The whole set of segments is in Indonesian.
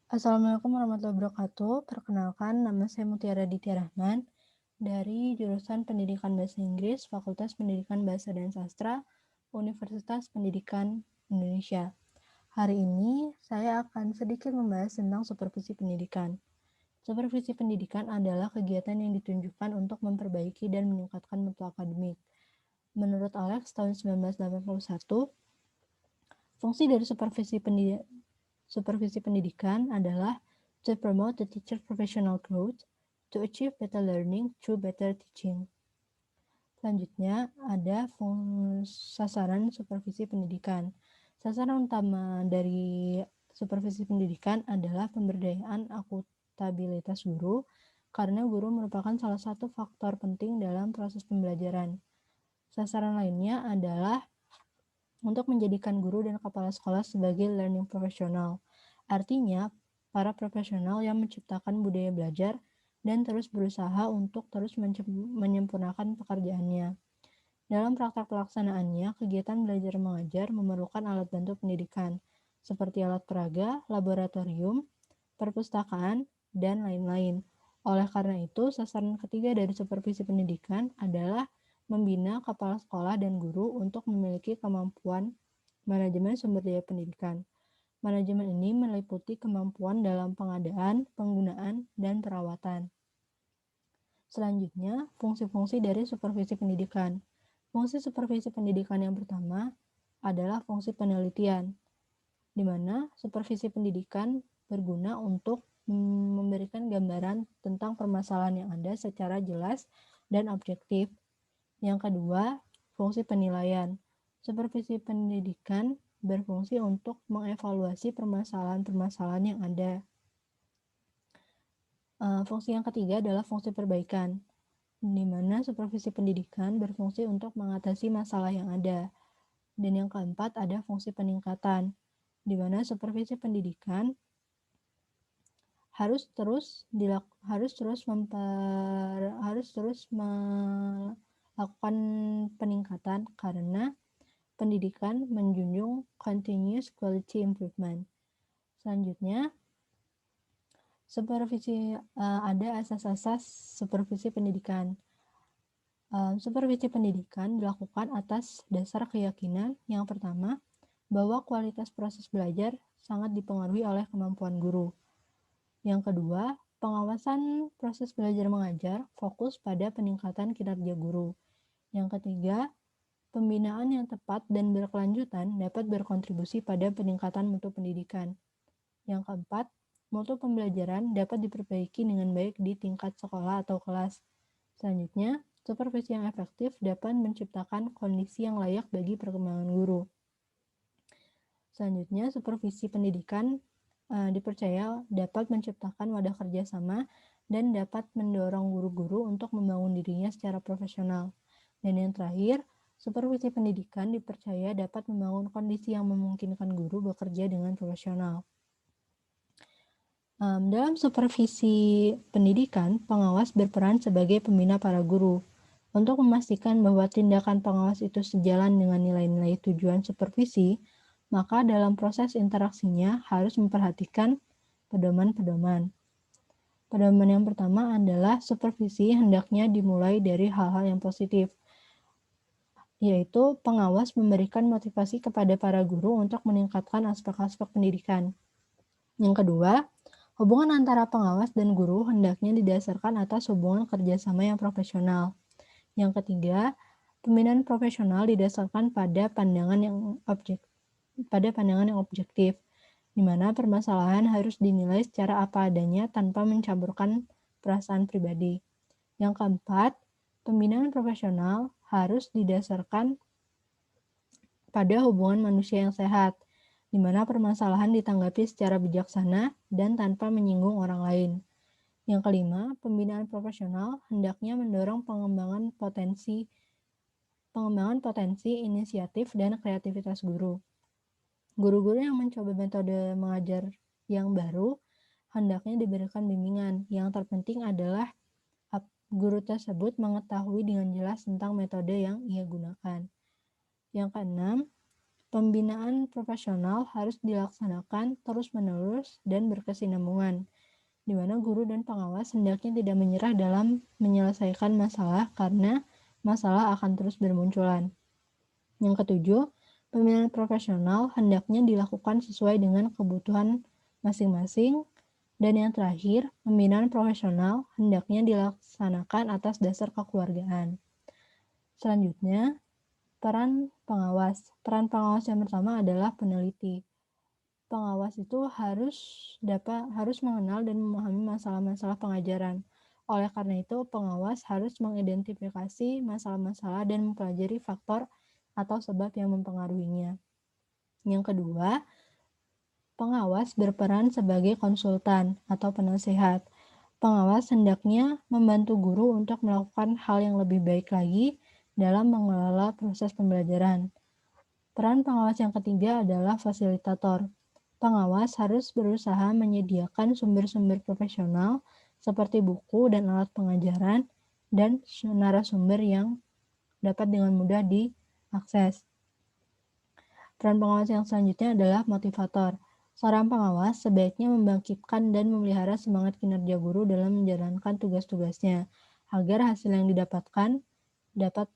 Assalamualaikum warahmatullahi wabarakatuh. Perkenalkan, nama saya Mutiara Ditya Rahman dari jurusan Pendidikan Bahasa Inggris, Fakultas Pendidikan Bahasa dan Sastra, Universitas Pendidikan Indonesia. Hari ini saya akan sedikit membahas tentang supervisi pendidikan. Supervisi pendidikan adalah kegiatan yang ditunjukkan untuk memperbaiki dan meningkatkan mutu akademik. Menurut Alex tahun 1981, fungsi dari supervisi pendidikan adalah to promote the teacher professional growth, to achieve better learning through better teaching. Selanjutnya ada sasaran supervisi pendidikan. Sasaran utama dari supervisi pendidikan adalah pemberdayaan akuntabilitas guru, karena guru merupakan salah satu faktor penting dalam proses pembelajaran. Sasaran lainnya adalah untuk menjadikan guru dan kepala sekolah sebagai learning professional. Artinya, para profesional yang menciptakan budaya belajar dan terus berusaha untuk terus menyempurnakan pekerjaannya. Dalam praktek pelaksanaannya, kegiatan belajar mengajar memerlukan alat bantu pendidikan, seperti alat peraga, laboratorium, perpustakaan, dan lain-lain. Oleh karena itu, sasaran ketiga dari supervisi pendidikan adalah membina kepala sekolah dan guru untuk memiliki kemampuan manajemen sumber daya pendidikan. Manajemen ini meliputi kemampuan dalam pengadaan, penggunaan, dan perawatan. Selanjutnya, fungsi-fungsi dari supervisi pendidikan. Fungsi supervisi pendidikan yang pertama adalah fungsi penelitian, di mana supervisi pendidikan berguna untuk memberikan gambaran tentang permasalahan yang ada secara jelas dan objektif. Yang kedua, fungsi penilaian. Supervisi pendidikan berfungsi untuk mengevaluasi permasalahan-permasalahan yang ada. Fungsi yang ketiga adalah fungsi perbaikan, di mana supervisi pendidikan berfungsi untuk mengatasi masalah yang ada. Dan yang keempat ada fungsi peningkatan, di mana supervisi pendidikan harus terus melakukan peningkatan karena pendidikan menjunjung continuous quality improvement. Selanjutnya, ada asas-asas supervisi pendidikan. Supervisi pendidikan dilakukan atas dasar keyakinan yang pertama, bahwa kualitas proses belajar sangat dipengaruhi oleh kemampuan guru. Yang kedua, pengawasan proses belajar mengajar fokus pada peningkatan kinerja guru. Yang ketiga, pembinaan yang tepat dan berkelanjutan dapat berkontribusi pada peningkatan mutu pendidikan. Yang keempat, mutu pembelajaran dapat diperbaiki dengan baik di tingkat sekolah atau kelas. Selanjutnya, supervisi yang efektif dapat menciptakan kondisi yang layak bagi perkembangan guru. Selanjutnya, supervisi pendidikan dipercaya dapat menciptakan wadah kerjasama dan dapat mendorong guru-guru untuk membangun dirinya secara profesional. Dan yang terakhir, supervisi pendidikan dipercaya dapat membangun kondisi yang memungkinkan guru bekerja dengan profesional. Dalam supervisi pendidikan, pengawas berperan sebagai pembina para guru. Untuk memastikan bahwa tindakan pengawas itu sejalan dengan nilai-nilai tujuan supervisi, maka dalam proses interaksinya harus memperhatikan pedoman-pedoman. Pedoman yang pertama adalah supervisi hendaknya dimulai dari hal-hal yang positif, yaitu pengawas memberikan motivasi kepada para guru untuk meningkatkan aspek-aspek pendidikan. Yang kedua, hubungan antara pengawas dan guru hendaknya didasarkan atas hubungan kerjasama yang profesional. Yang ketiga, pembinaan profesional didasarkan pada pandangan yang objektif, di mana permasalahan harus dinilai secara apa adanya tanpa mencampurkan perasaan pribadi. Yang keempat, pembinaan profesional harus didasarkan pada hubungan manusia yang sehat, di mana permasalahan ditanggapi secara bijaksana dan tanpa menyinggung orang lain. Yang kelima, pembinaan profesional hendaknya mendorong pengembangan potensi, inisiatif, dan kreativitas guru. Guru-guru yang mencoba metode mengajar yang baru hendaknya diberikan bimbingan. Yang terpenting adalah guru tersebut mengetahui dengan jelas tentang metode yang ia gunakan. Yang keenam, Pembinaan profesional harus dilaksanakan terus-menerus dan berkesinambungan, di mana guru dan pengawas hendaknya tidak menyerah dalam menyelesaikan masalah karena masalah akan terus bermunculan. Yang ketujuh, pembinaan profesional hendaknya dilakukan sesuai dengan kebutuhan masing-masing. Dan yang terakhir, pembinaan profesional hendaknya dilaksanakan atas dasar kekeluargaan. Selanjutnya, peran pengawas. Peran pengawas yang pertama adalah peneliti. Pengawas itu harus mengenal dan memahami masalah-masalah pengajaran. Oleh karena itu, pengawas harus mengidentifikasi masalah-masalah dan mempelajari faktor atau sebab yang mempengaruhinya. Yang kedua, pengawas berperan sebagai konsultan atau penasehat. Pengawas hendaknya membantu guru untuk melakukan hal yang lebih baik lagi dalam mengelola proses pembelajaran. Peran pengawas yang ketiga adalah fasilitator. Pengawas harus berusaha menyediakan sumber-sumber profesional seperti buku dan alat pengajaran dan narasumber yang dapat dengan mudah diakses. Peran pengawas yang selanjutnya adalah motivator. Seorang pengawas sebaiknya membangkitkan dan memelihara semangat kinerja guru dalam menjalankan tugas-tugasnya, agar hasil yang didapatkan dapat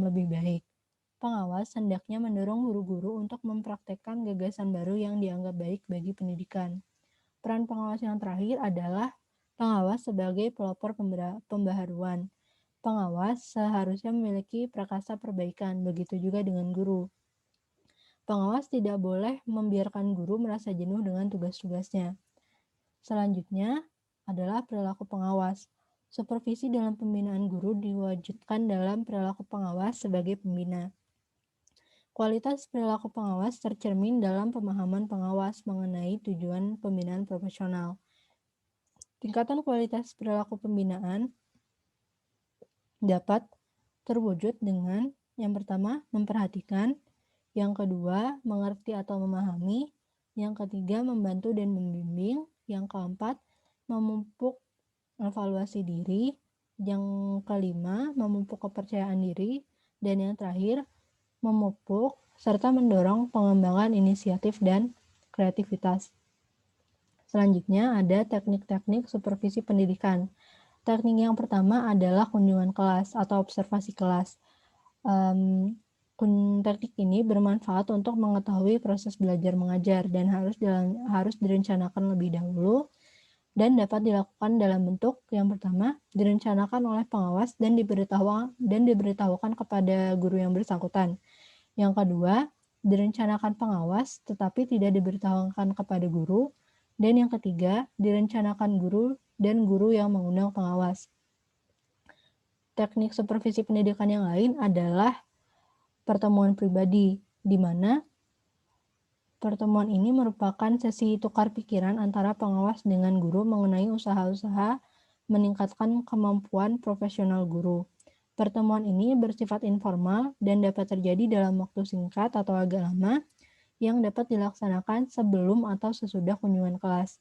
lebih baik. Pengawas hendaknya mendorong guru-guru untuk mempraktekkan gagasan baru yang dianggap baik bagi pendidikan. Peran pengawas yang terakhir adalah pengawas sebagai pelopor pembaharuan. Pengawas seharusnya memiliki prakasa perbaikan, begitu juga dengan guru. Pengawas tidak boleh membiarkan guru merasa jenuh dengan tugas-tugasnya. Selanjutnya adalah perilaku pengawas. Supervisi dalam pembinaan guru diwujudkan dalam perilaku pengawas sebagai pembina. Kualitas perilaku pengawas tercermin dalam pemahaman pengawas mengenai tujuan pembinaan profesional. Tingkatan kualitas perilaku pembinaan dapat terwujud dengan yang pertama, memperhatikan, yang kedua, mengerti atau memahami, yang ketiga, membantu dan membimbing, yang keempat, memupuk evaluasi diri, yang kelima, memupuk kepercayaan diri, dan yang terakhir, memupuk serta mendorong pengembangan inisiatif dan kreativitas. Selanjutnya ada teknik-teknik supervisi pendidikan. Teknik yang pertama adalah kunjungan kelas atau observasi kelas. Teknik ini bermanfaat untuk mengetahui proses belajar mengajar dan harus direncanakan lebih dahulu dan dapat dilakukan dalam bentuk yang pertama direncanakan oleh pengawas dan diberitahukan kepada guru yang bersangkutan. Yang kedua, direncanakan pengawas tetapi tidak diberitahukan kepada guru. Dan yang ketiga, direncanakan guru dan guru yang mengundang pengawas. Teknik supervisi pendidikan yang lain adalah pertemuan pribadi, di mana pertemuan ini merupakan sesi tukar pikiran antara pengawas dengan guru mengenai usaha-usaha meningkatkan kemampuan profesional guru. Pertemuan ini bersifat informal dan dapat terjadi dalam waktu singkat atau agak lama yang dapat dilaksanakan sebelum atau sesudah kunjungan kelas.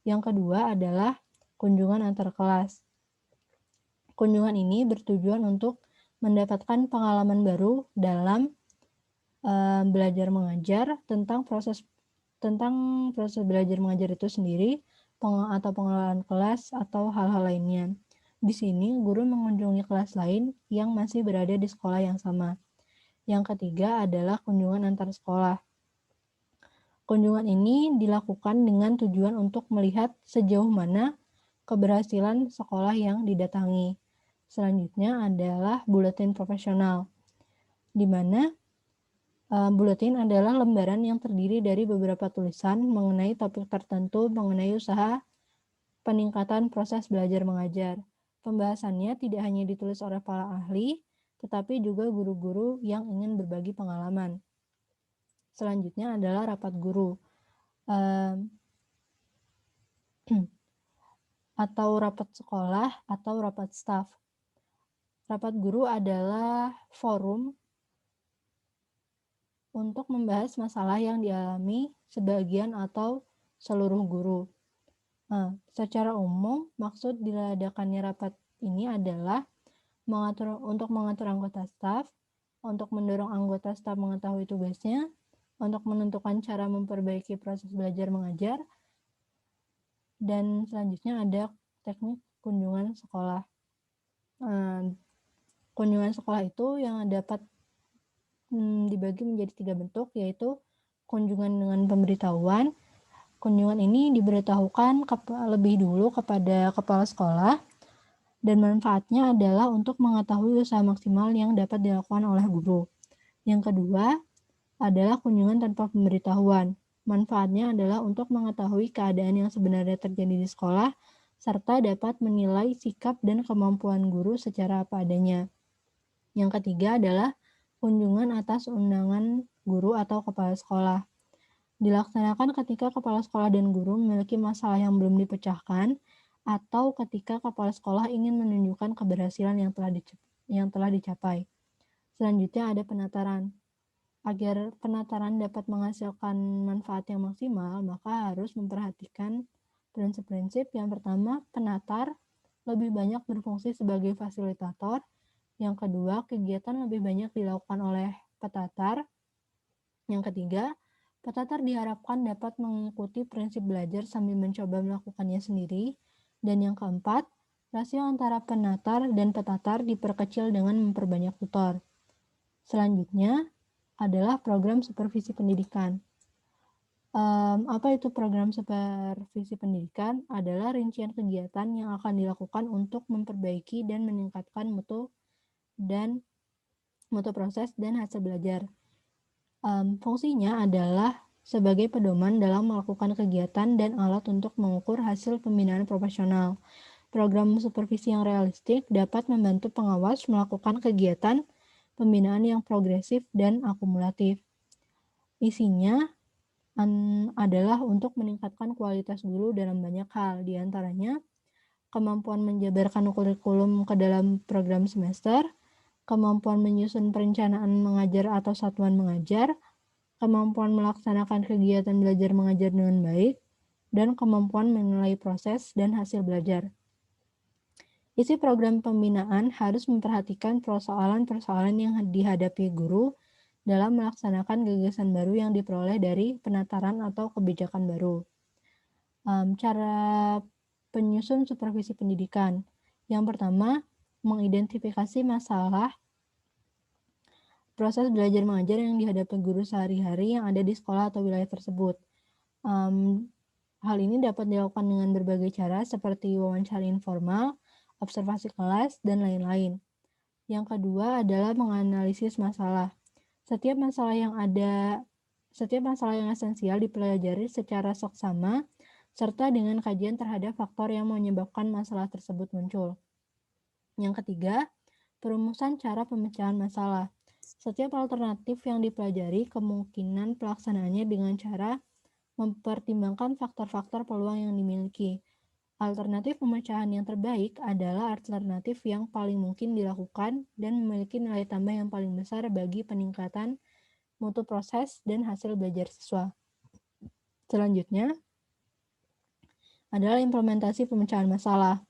Yang kedua adalah kunjungan antar kelas. Kunjungan ini bertujuan untuk mendapatkan pengalaman baru dalam belajar mengajar tentang proses belajar mengajar itu sendiri atau pengelolaan kelas atau hal-hal lainnya. Di sini guru mengunjungi kelas lain yang masih berada di sekolah yang sama. Yang ketiga adalah kunjungan antar sekolah. Kunjungan ini dilakukan dengan tujuan untuk melihat sejauh mana keberhasilan sekolah yang didatangi. Selanjutnya adalah buletin profesional, di mana buletin adalah lembaran yang terdiri dari beberapa tulisan mengenai topik tertentu mengenai usaha peningkatan proses belajar mengajar. Pembahasannya tidak hanya ditulis oleh para ahli, tetapi juga guru-guru yang ingin berbagi pengalaman. Selanjutnya adalah rapat guru atau rapat sekolah atau rapat staf. Rapat guru adalah forum untuk membahas masalah yang dialami sebagian atau seluruh guru. Secara umum, maksud diadakannya rapat ini adalah untuk mengatur anggota staf, untuk mendorong anggota staf mengetahui tugasnya, untuk menentukan cara memperbaiki proses belajar mengajar. Dan selanjutnya ada teknik kunjungan sekolah. Kunjungan sekolah itu yang dapat dibagi menjadi 3 bentuk, yaitu kunjungan dengan pemberitahuan. Kunjungan ini diberitahukan lebih dulu kepada kepala sekolah, dan manfaatnya adalah untuk mengetahui usaha maksimal yang dapat dilakukan oleh guru. Yang kedua adalah kunjungan tanpa pemberitahuan. Manfaatnya adalah untuk mengetahui keadaan yang sebenarnya terjadi di sekolah, serta dapat menilai sikap dan kemampuan guru secara apa adanya. Yang ketiga adalah kunjungan atas undangan guru atau kepala sekolah. Dilaksanakan ketika kepala sekolah dan guru memiliki masalah yang belum dipecahkan, atau ketika kepala sekolah ingin menunjukkan keberhasilan yang telah dicapai. Selanjutnya ada penataran. Agar penataran dapat menghasilkan manfaat yang maksimal, maka harus memperhatikan prinsip-prinsip. Yang pertama, penatar lebih banyak berfungsi sebagai fasilitator. Yang kedua, kegiatan lebih banyak dilakukan oleh petatar. Yang ketiga, petatar diharapkan dapat mengikuti prinsip belajar sambil mencoba melakukannya sendiri. Dan yang keempat, rasio antara penatar dan petatar diperkecil dengan memperbanyak tutor. Selanjutnya adalah program supervisi pendidikan. Apa itu program supervisi pendidikan? Adalah rincian kegiatan yang akan dilakukan untuk memperbaiki dan meningkatkan mutu proses dan hasil belajar. Fungsinya adalah sebagai pedoman dalam melakukan kegiatan dan alat untuk mengukur hasil pembinaan profesional. Program supervisi yang realistik dapat membantu pengawas melakukan kegiatan pembinaan yang progresif dan akumulatif. Isinya adalah untuk meningkatkan kualitas guru dalam banyak hal, diantaranya kemampuan menjabarkan kurikulum ke dalam program semester, kemampuan menyusun perencanaan mengajar atau satuan mengajar, kemampuan melaksanakan kegiatan belajar mengajar dengan baik, dan kemampuan menilai proses dan hasil belajar. Isi program pembinaan harus memperhatikan persoalan-persoalan yang dihadapi guru dalam melaksanakan gagasan baru yang diperoleh dari penataran atau kebijakan baru. Cara penyusun supervisi pendidikan. Yang pertama, mengidentifikasi masalah proses belajar mengajar yang dihadapi guru sehari-hari yang ada di sekolah atau wilayah tersebut. Hal ini dapat dilakukan dengan berbagai cara seperti wawancara informal, observasi kelas, dan lain-lain. Yang kedua adalah menganalisis masalah. Setiap masalah yang esensial dipelajari secara seksama, serta dengan kajian terhadap faktor yang menyebabkan masalah tersebut muncul. Yang ketiga, perumusan cara pemecahan masalah. Setiap alternatif yang dipelajari, kemungkinan pelaksanaannya dengan cara mempertimbangkan faktor-faktor peluang yang dimiliki. Alternatif pemecahan yang terbaik adalah alternatif yang paling mungkin dilakukan dan memiliki nilai tambah yang paling besar bagi peningkatan mutu proses dan hasil belajar siswa. Selanjutnya adalah implementasi pemecahan masalah.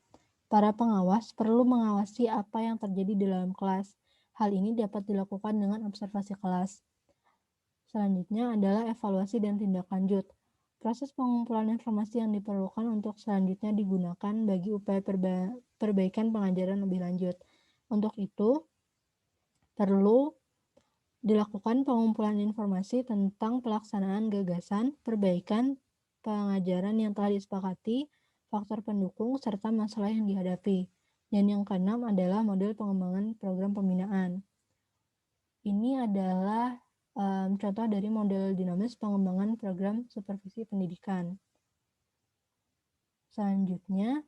Para pengawas perlu mengawasi apa yang terjadi di dalam kelas. Hal ini dapat dilakukan dengan observasi kelas. Selanjutnya adalah evaluasi dan tindak lanjut. Proses pengumpulan informasi yang diperlukan untuk selanjutnya digunakan bagi upaya perbaikan pengajaran lebih lanjut. Untuk itu, perlu dilakukan pengumpulan informasi tentang pelaksanaan gagasan, perbaikan pengajaran yang telah disepakati, faktor pendukung, serta masalah yang dihadapi. Dan yang keenam adalah model pengembangan program pembinaan. Ini adalah contoh dari model dinamis pengembangan program supervisi pendidikan. Selanjutnya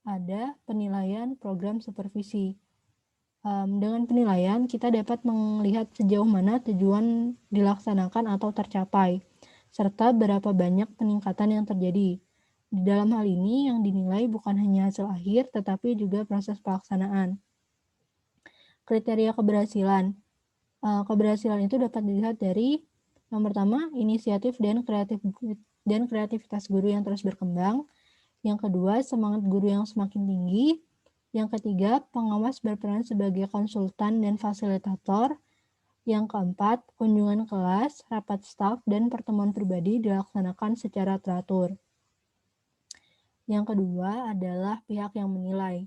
ada penilaian program supervisi. Dengan penilaian, kita dapat melihat sejauh mana tujuan dilaksanakan atau tercapai, serta berapa banyak peningkatan yang terjadi. Di dalam hal ini, yang dinilai bukan hanya hasil akhir, tetapi juga proses pelaksanaan. Kriteria keberhasilan. Keberhasilan itu dapat dilihat dari yang pertama, inisiatif dan kreativitas guru yang terus berkembang. Yang kedua, semangat guru yang semakin tinggi. Yang ketiga, pengawas berperan sebagai konsultan dan fasilitator. Yang keempat, kunjungan kelas, rapat staf, dan pertemuan pribadi dilaksanakan secara teratur. Yang kedua adalah pihak yang menilai.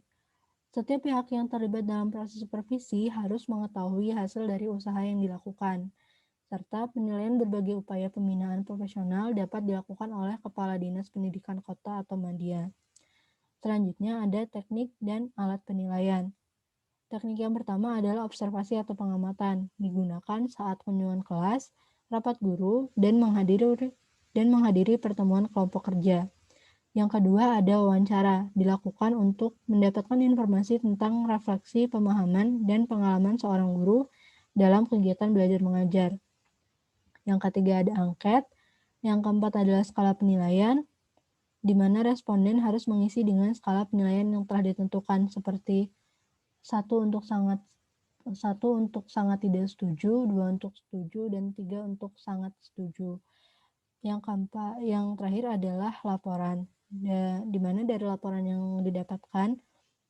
Setiap pihak yang terlibat dalam proses supervisi harus mengetahui hasil dari usaha yang dilakukan, serta penilaian berbagai upaya pembinaan profesional dapat dilakukan oleh Kepala Dinas Pendidikan Kota atau Madya. Selanjutnya ada teknik dan alat penilaian. Teknik yang pertama adalah observasi atau pengamatan, digunakan saat kunjungan kelas, rapat guru, dan menghadiri pertemuan kelompok kerja. Yang kedua ada wawancara, dilakukan untuk mendapatkan informasi tentang refleksi pemahaman dan pengalaman seorang guru dalam kegiatan belajar mengajar. Yang ketiga ada angket. Yang keempat adalah skala penilaian, di mana responden harus mengisi dengan skala penilaian yang telah ditentukan seperti 1 untuk sangat tidak setuju, 2 untuk setuju, dan 3 untuk sangat setuju. Yang terakhir adalah laporan, di mana dari laporan yang didapatkan,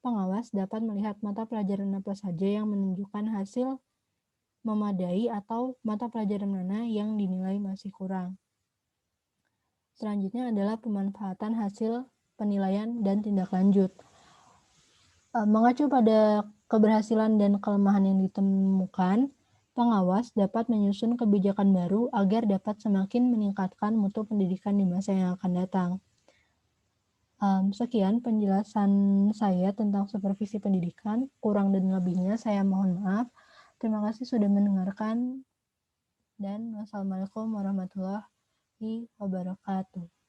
pengawas dapat melihat mata pelajaran apa saja yang menunjukkan hasil memadai atau mata pelajaran mana yang dinilai masih kurang. Selanjutnya adalah pemanfaatan hasil penilaian dan tindak lanjut. Mengacu pada keberhasilan dan kelemahan yang ditemukan, pengawas dapat menyusun kebijakan baru agar dapat semakin meningkatkan mutu pendidikan di masa yang akan datang. Sekian penjelasan saya tentang supervisi pendidikan. Kurang dan lebihnya saya mohon maaf. Terima kasih sudah mendengarkan dan wassalamualaikum warahmatullahi wabarakatuh.